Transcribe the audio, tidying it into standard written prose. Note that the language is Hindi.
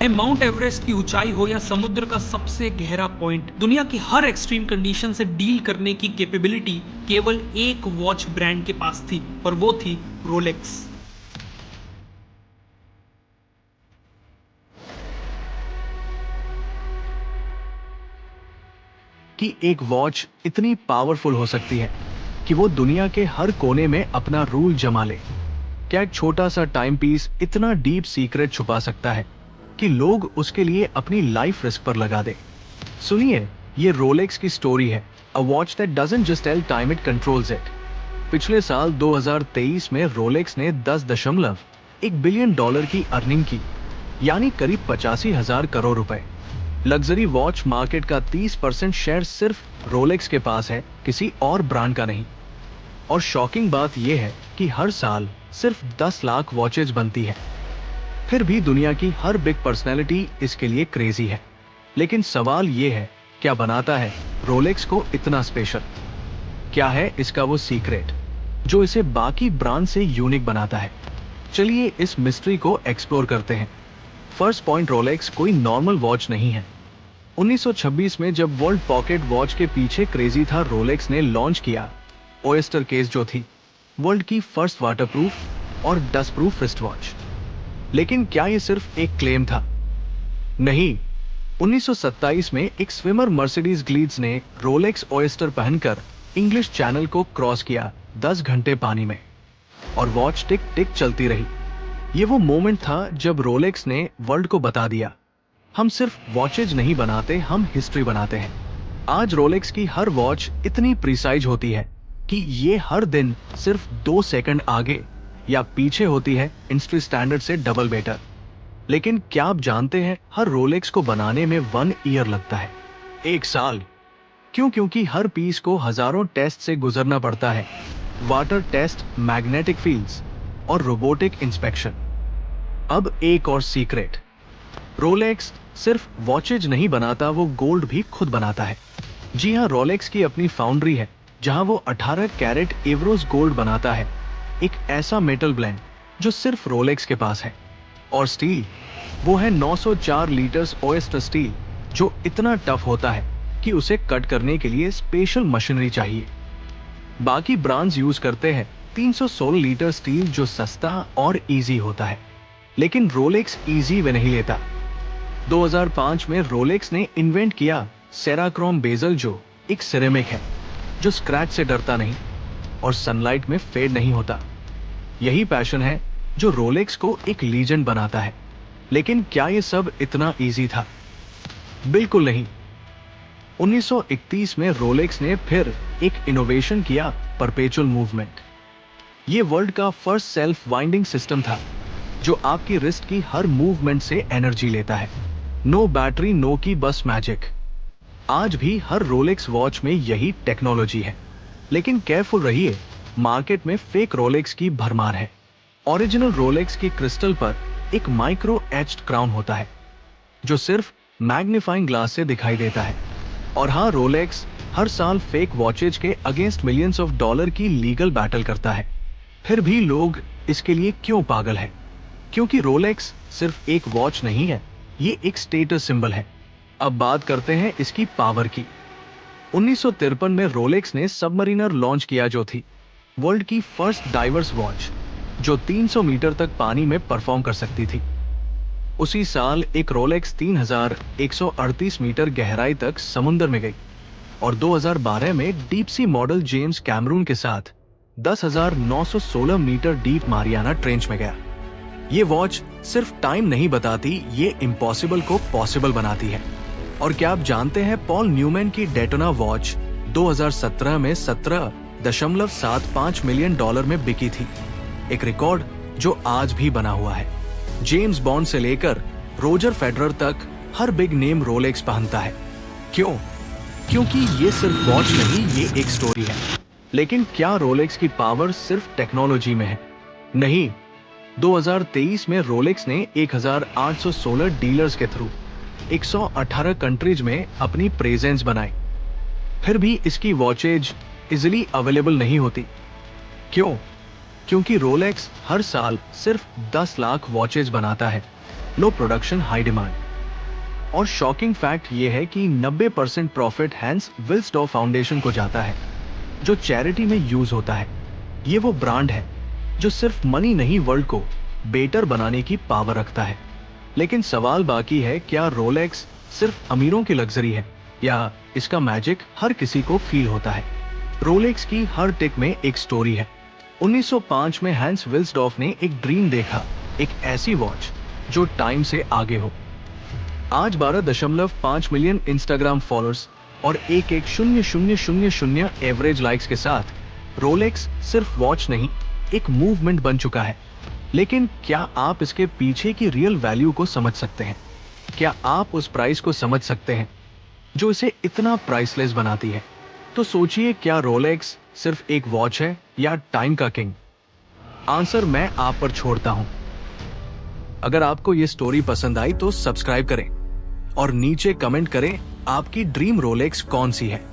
चाहे माउंट एवरेस्ट की ऊंचाई हो या समुद्र का सबसे गहरा पॉइंट, दुनिया की हर एक्सट्रीम कंडीशन से डील करने की कैपेबिलिटी केवल एक वॉच ब्रांड के पास थी, और वो थी रोलेक्स। कि एक वॉच इतनी पावरफुल हो सकती है कि वो दुनिया के हर कोने में अपना रूल जमा ले। क्या एक छोटा सा टाइम पीस इतना डीप सीक्रेट छुपा सकता है कि लोग उसके लिए अपनी लाइफ रिस्क पर लगा दे? सुनिए, ये रोलेक्स की स्टोरी है। A watch that doesn't just tell time, it controls it. पिछले साल 2023 में रोलेक्स ने 10.1 बिलियन डॉलर की अर्निंग की, यानी करीब 85,000 करोड़ रुपए। लग्जरी वॉच मार्केट का 30% शेयर सिर्फ रोलेक्स के पास है, किसी और ब्रांड का नहीं। और शॉकिंग बात यह है कि हर साल सिर्फ 10 लाख वॉचेज बनती है। फिर भी दुनिया की हर बिग पर्सनैलिटी इसके लिए क्रेजी है। लेकिन सवाल यह है, क्या बनाता है रोलेक्स को इतना स्पेशल? क्या है इसका वो सीक्रेट जो इसे बाकी ब्रांड से यूनिक बनाता है? चलिए इस मिस्ट्री को एक्सप्लोर करते हैं। फर्स्ट पॉइंट, रोलेक्स कोई नॉर्मल वॉच नहीं है। 1926 में जब वर्ल्ड पॉकेट वॉच के पीछे क्रेजी था, रोलेक्स ने लॉन्च किया ओएस्टर केस, जो थी वर्ल्ड की फर्स्ट वाटरप्रूफ और डस्ट प्रूफ रिस्ट वॉच। लेकिन क्या ये सिर्फ एक क्लेम था? नहीं। 1927 में एक स्विमर मर्सिडीज ग्लीड्स ने रोलेक्स ओएस्टर पहनकर इंग्लिश चैनल को क्रॉस किया 10 घंटे पानी में, और वॉच टिक टिक चलती रही। ये वो मोमेंट था जब रोलेक्स ने वर्ल्ड को बता दिया, हम सिर्फ वॉचेज नहीं बनाते, हम हिस्ट्री बनाते हैं। आज रोलेक्स की हर वॉच इतनी प्रिसाइज होती है कि ये हर दिन सिर्फ 2 सेकंड आगे या पीछे होती है, इंडस्ट्री स्टैंडर्ड से डबल बेटर। लेकिन क्या आप जानते हैं, हर रोलेक्स को बनाने में 1 ईयर लगता है, 1 साल। क्यों? क्योंकि हर पीस को हजारों टेस्ट से गुजरना पड़ता है। वाटर टेस्ट, मैग्नेटिक फील्ड्स और रोबोटिक इंस्पेक्शन। अब एक और सीक्रेट, रोलेक्स सिर्फ वॉचेज नहीं बनाता, वो गोल्ड भी खुद बनाता है। जी हाँ, रोलेक्स की अपनी फाउंड्री है जहां वो 18 कैरेट एवरोस गोल्ड बनाता है, एक ऐसा मेटल ब्लेंड जो सिर्फ रोलेक्स के पास है। और स्टील, वो है 904 लीटर्स ओएस्टर स्टील, जो इतना टफ होता है कि उसे कट करने के लिए स्पेशल मशीनरी चाहिए। बाकी ब्रांड्स यूज करते हैं 316 लीटर स्टील, जो सस्ता और इजी होता है। लेकिन रोलेक्स इजी वे नहीं लेता। 2005 में रोलेक्स ने इन्वेंट किया सेराक्रोम बेजल, जो एक सिरेमिक है जो स्क्रैच से डरता नहीं और सनलाइट में फेड नहीं होता। यही पैशन है जो रोलेक्स को एक लीजेंड बनाता है। लेकिन क्या ये सब इतना इजी था? बिल्कुल नहीं। 1931 में रोलेक्स ने फिर एक इनोवेशन किया, परपेचुअल मूवमेंट। ये वर्ल्ड का फर्स्ट सेल्फ वाइंडिंग सिस्टम था जो आपकी रिस्ट की हर मूवमेंट से एनर्जी लेता है। नो बैटरी, नो की, बस मैजिक। आज भी हर रोलेक्स वॉच में यही टेक्नोलॉजी है। लेकिन केयरफुल रहिए, मार्केट में फेक रोलेक्स की भरमार है। ओरिजिनल रोलेक्स की क्रिस्टल पर एक माइक्रो एच्ड क्राउन होता है जो सिर्फ मैग्नीफाइंग ग्लास से दिखाई देता है। और हाँ, रोलेक्स हर साल फेक वॉचेज के अगेंस्ट मिलियंस ऑफ डॉलर की लीगल बैटल करता है। फिर भी लोग इसके लिए क्यों पागल है? क्योंकि रोलेक्स सिर्फ एक वॉच नहीं है, ये एक स्टेटस सिंबल है। अब बात करते हैं इसकी पावर की। 1953 में रोलेक्स ने सबमरीनर लॉन्च किया, जो थी वर्ल्ड की फर्स्ट डाइवर्स वॉच, जो 300 मीटर तक पानी में परफॉर्म कर सकती थी। उसी साल एक रोलेक्स 3138 मीटर गहराई तक समुद्र में गई, और 2012 में deep sea model James Cameron के साथ 10,916 मीटर डीप मारियाना ट्रेंच में गया। ये वॉच सिर्फ टाइम नहीं बताती, ये इम्पॉसिबल को पॉसिबल बनाती है। और क्या आप जानते हैं, पॉल न्यूमैन की डेटोना वॉच 2017 में 17.75 मिलियन डॉलर में बिकी थी, एक रिकॉर्ड जो आज भी बना हुआ है। जेम्स बॉन्ड से लेकर रोजर फेडरर तक हर बिग नेम रोलेक्स पहनता है। क्यों? क्योंकि ये सिर्फ वॉच नहीं, ये एक स्टोरी है। लेकिन क्या रोलेक्स की पावर सिर्फ टेक्नोलॉजी में है? नहीं। 2023 में रोलेक्स ने 1816 डीलर्स के थ्रू 118 कंट्रीज में अपनी प्रेजेंस बनाई। फिर भी इसकी वॉचेज इजिली अवेलेबल नहीं होती। क्यों? क्योंकि रोलेक्स हर साल सिर्फ 10 लाख वॉचेज बनाता है, लो प्रोडक्शन हाई डिमांड। और शॉकिंग फैक्ट ये है कि 90% प्रॉफिट हैंस विल्सडॉर्फ फाउंडेशन को जाता है, जो चैरिटी में यूज होता है। ये वो ब्रांड है जो सिर्फ मनी नहीं, वर्ल्ड को बेटर बनाने की पावर रखता है। लेकिन सवाल बाकी है, क्या रोलेक्स सिर्फ अमीरों की लग्जरी है या इसका मैजिक हर किसी को फील होता है? रोलेक्स की हर टिक में एक स्टोरी है। 1905 में हैंस विल्सडॉर्फ ने एक ड्रीम देखा, एक ऐसी वॉच जो टाइम से आगे हो। आज 12.5 मिलियन इंस्टाग्राम फॉलोअर्स और 11000 एवरेज लाइक्स के साथ रोलेक्स सिर्फ वॉच नहीं, एक मूवमेंट बन चुका है। लेकिन क्या आप इसके पीछे की रियल वैल्यू को समझ सकते हैं? क्या आप उस प्राइस को समझ सकते हैं जो इसे इतना प्राइसलेस बनाती है? तो सोचिए, क्या रोलेक्स सिर्फ एक वॉच है या टाइम का किंग? आंसर मैं आप पर छोड़ता हूं। अगर आपको ये स्टोरी पसंद आई तो सब्सक्राइब करें और नीचे कमेंट करें आपकी ड्रीम रोलेक्स कौन सी है।